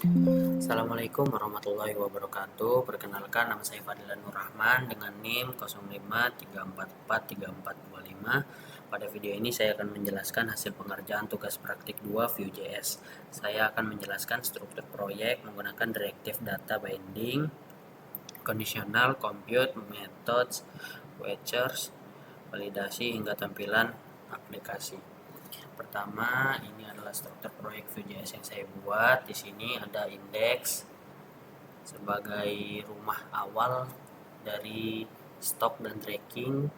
Assalamualaikum warahmatullahi wabarakatuh. Perkenalkan, nama saya Fadilan Nur Rahman dengan NIM 0534434425. Pada video ini saya akan menjelaskan hasil pengerjaan tugas praktik 2 Vue.js. Saya akan menjelaskan struktur proyek menggunakan directive data binding, conditional, compute, methods, features, validasi hingga tampilan aplikasi. Pertama, ini adalah struktur proyek Vue.js yang saya buat. Di sini ada indeks sebagai rumah awal dari stok dan tracking.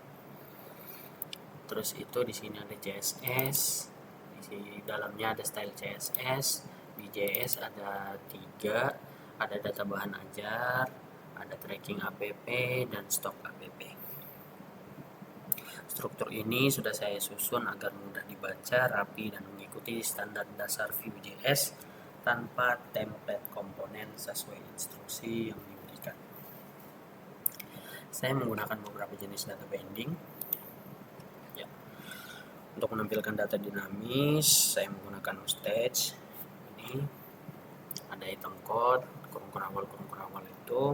Terus itu di sini ada CSS. Di dalamnya ada style CSS. Di JS ada 3, ada data bahan ajar, ada tracking app dan stok app. Struktur ini sudah saya susun agar mudah dibaca, rapi, dan mengikuti standar dasar Vue.js tanpa template komponen sesuai instruksi yang diberikan. Saya menggunakan beberapa jenis data binding. Ya. Untuk menampilkan data dinamis, saya menggunakan stage. Ini ada item code, kurung-kurung awal itu,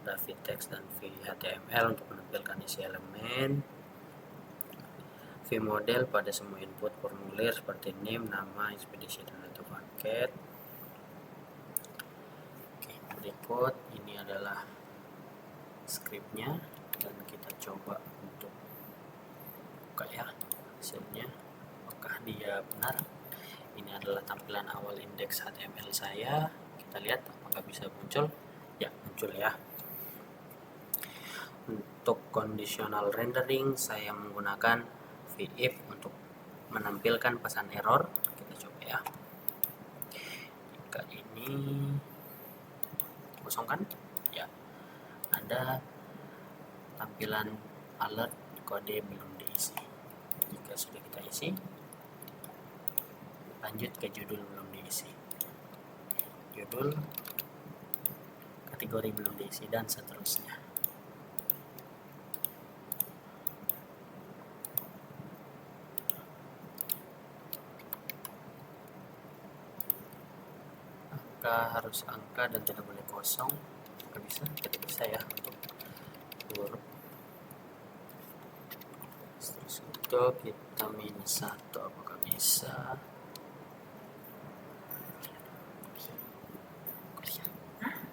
ada v-text dan v-html untuk menampilkan isi elemen. V-model pada semua input formulir seperti name, nama, ekspedisi, dan data paket. Oke, berikut ini adalah scriptnya dan kita coba untuk buka ya hasilnya, apakah dia benar. Ini adalah tampilan awal indeks HTML saya. Kita lihat apakah bisa muncul. Ya, muncul ya. Untuk conditional rendering saya menggunakan if untuk menampilkan pesan error. Kita coba ya. Jika ini kosongkan, ya ada tampilan alert kode belum diisi. Jika sudah kita isi, lanjut ke judul belum diisi, judul, kategori belum diisi, dan seterusnya. Harus angka dan tidak boleh kosong. Tidak bisa ya untuk huruf. Terus itu kita minus 1, apakah bisa?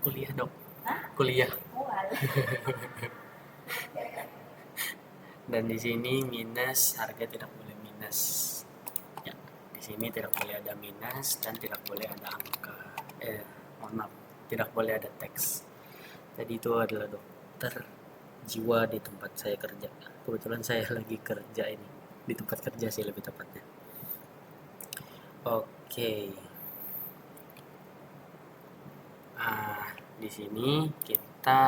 Kuliah dok. Kuliah. Dan di sini minus, harga tidak boleh minus. Ya, di sini tidak boleh ada minus dan tidak boleh ada angka. Tidak boleh ada teks. Tadi itu adalah dokter jiwa di tempat saya kerja. Kebetulan saya lagi kerja ini di tempat kerja sih lebih tepatnya. Oke. Di sini kita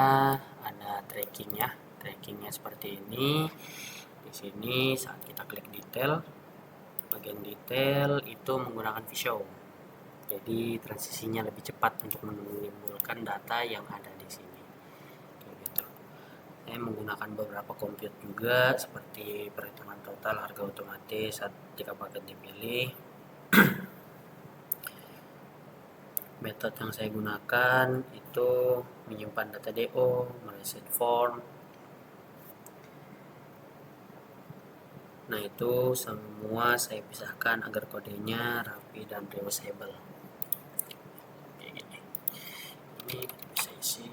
ada trackingnya. Trackingnya seperti ini. Di sini saat kita klik detail, bagian detail itu menggunakan Visio. Jadi transisinya lebih cepat untuk menimbulkan data yang ada di sini. Gitu. Saya menggunakan beberapa compute juga seperti perhitungan total, harga otomatis saat jika paket dipilih. Metode yang saya gunakan itu menyimpan data DO, mereset form. Nah, itu semua saya pisahkan agar kodenya rapi dan reusable. Kayak gini. Ini bisa isi,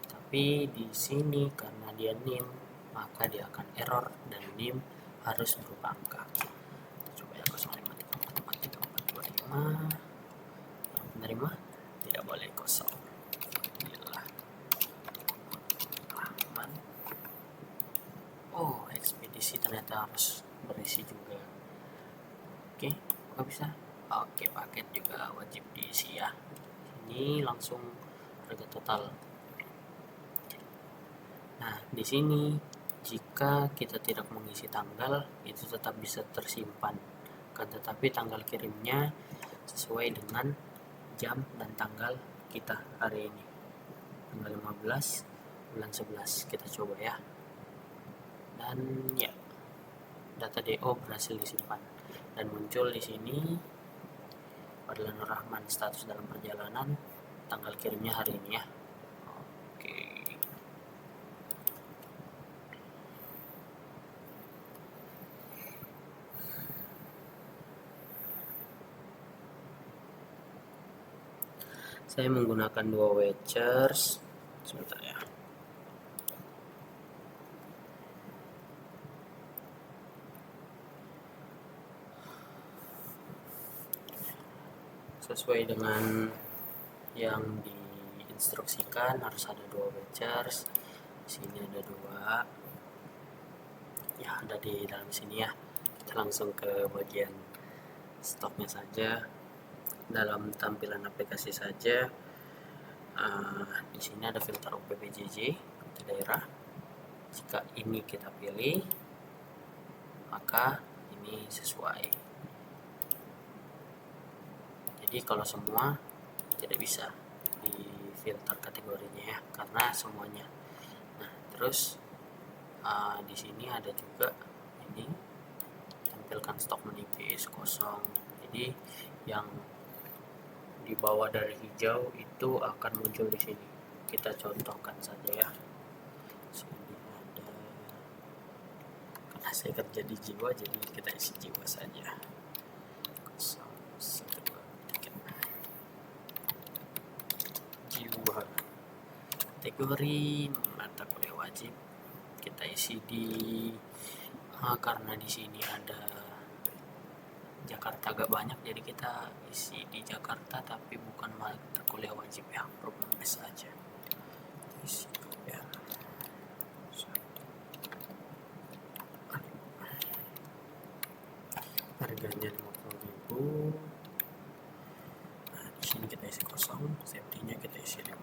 tapi di sini karena dia nim, maka dia akan error dan nim harus berupa angka. Kita coba ya, 0534434425. Menerima tidak boleh kosong. Inilah Rahman. Oh, ekspedisi ternyata harus berisi juga. Oke, nggak bisa. Oke, paket juga wajib diisi ya. Ini langsung harga total. Nah, di sini jika kita tidak mengisi tanggal, itu tetap bisa tersimpan. Tetapi tanggal kirimnya sesuai dengan jam dan tanggal kita hari ini. Tanggal 15 bulan 11. Kita coba ya. Dan ya, data DO berhasil disimpan dan muncul di sini Fadlan Nur Rahman, status dalam perjalanan, tanggal kirimnya hari ini ya. Oke. Saya menggunakan dua vouchers. Sebentar ya. Sesuai dengan yang diinstruksikan harus ada dua vouchers. Di sini ada dua. Ya, ada di dalam sini ya. Kita langsung ke bagian stoknya saja. Dalam tampilan aplikasi saja, di sini ada filter UPBJJ untuk daerah. Jika ini kita pilih, maka ini sesuai. Jadi kalau semua tidak bisa di filter kategorinya ya, karena semuanya. Nah, terus di sini ada juga ini tampilkan stok menipis kosong. Jadi yang di bawah dari hijau itu akan muncul di sini. Kita contohkan saja ya. Sini ada, karena saya kerja di jiwa, jadi kita isi jiwa saja. 012 jiwa. Kategori mata kuliah wajib kita isi di karena di sini ada Jakarta agak banyak, jadi kita isi di Jakarta tapi bukan mata kuliah wajib ya, program base aja. Isi ya. Harganya 50.000. Nah, di sini kita isi kosong, safety-nya kita isi 5.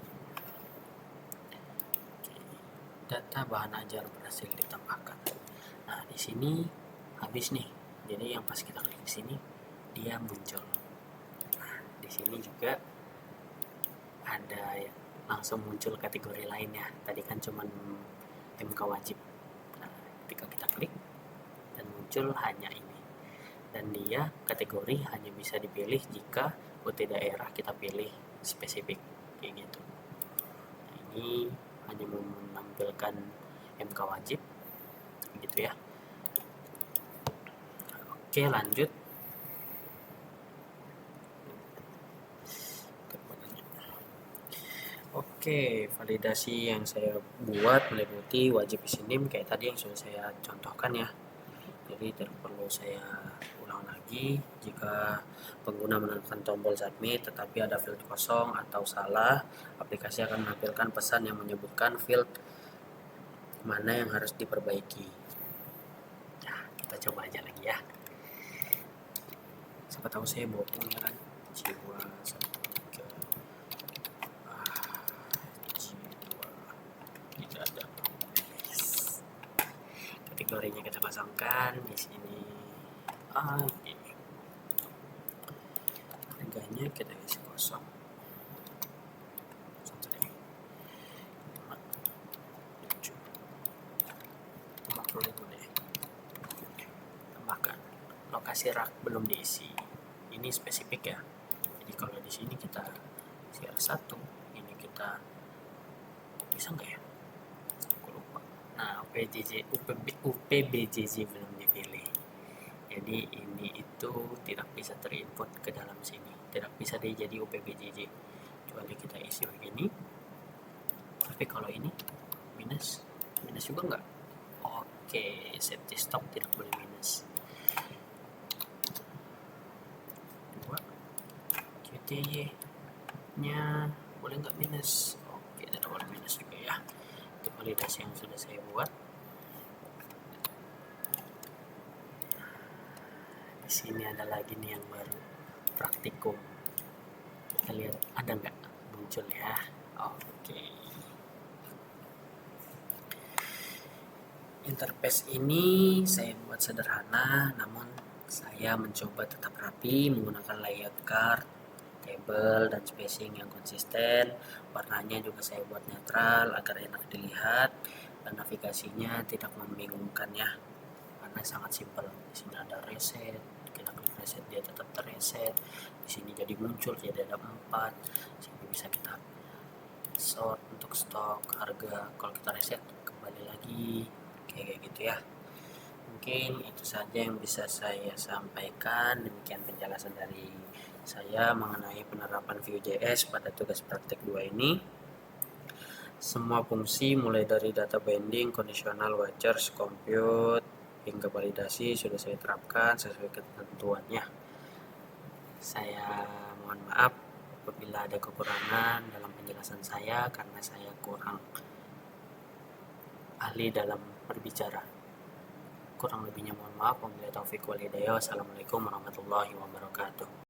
Data bahan ajar berhasil ditambahkan. Nah, di sini habis nih. Jadi yang pas kita klik di sini dia muncul. Nah, di sini juga ada langsung muncul kategori lainnya. Tadi kan cuman MK wajib. Nah, ketika kita klik dan muncul hanya ini. Dan dia kategori hanya bisa dipilih jika UT daerah kita pilih spesifik kayak gitu. Nah, ini hanya menampilkan MK wajib gitu ya. Oke, lanjut. Oke, validasi yang saya buat meliputi wajib isi NIM kayak tadi yang sudah saya contohkan ya. Jadi tidak perlu saya ulang lagi. Jika pengguna menekan tombol submit tetapi ada field kosong atau salah, aplikasi akan menampilkan pesan yang menyebutkan field mana yang harus diperbaiki. Nah, kita coba aja lagi ya. Siapa tahu saya bohong ya kan. Jiwa 13 jiwa tidak ada. Kategorinya kita pasangkan di sini. Ini harganya kita isi kosong. Satu deh. 50.000 deh. Tambahkan. Lokasi rak belum diisi. Ini spesifik ya. Jadi kalau di sini kita CR1, ini kita bisa nggak ya? Aku lupa. Nah, UPBJJ belum dipilih. Jadi ini itu tidak bisa terinput ke dalam sini. Tidak bisa dia jadi UPBJJ. Kecuali kita isi begini. Tapi kalau ini minus juga nggak? Oke, safety stock tidak boleh minus. QTY nya boleh nggak minus? Oke, tidak boleh minus juga ya. Itu validasi yang sudah saya buat. Di sini ada lagi nih yang baru, praktikum. Kita lihat ada nggak muncul ya. Oke. Interface ini saya buat sederhana, namun saya mencoba tetap rapi menggunakan layout card, table, dan spacing yang konsisten. Warnanya juga saya buat netral agar enak dilihat dan navigasinya tidak membingungkan ya, karena sangat simpel. Di sini ada reset, kita klik reset dia tetap terreset. Di sini jadi muncul jadi ada 4. Sini bisa kita sort untuk stok harga. Kalau kita reset kembali lagi kayak gitu ya. Mungkin itu saja yang bisa saya sampaikan. Demikian penjelasan dari saya mengenai penerapan Vue.js pada tugas praktik 2 ini. Semua fungsi mulai dari data binding, conditional, watchers, compute, hingga validasi sudah saya terapkan sesuai ketentuannya. Saya mohon maaf apabila ada kekurangan dalam penjelasan saya karena saya kurang ahli dalam berbicara. Kurang lebihnya mohon maaf. Wabillahi taufiq wal hidayah. Wassalamualaikum warahmatullahi wabarakatuh.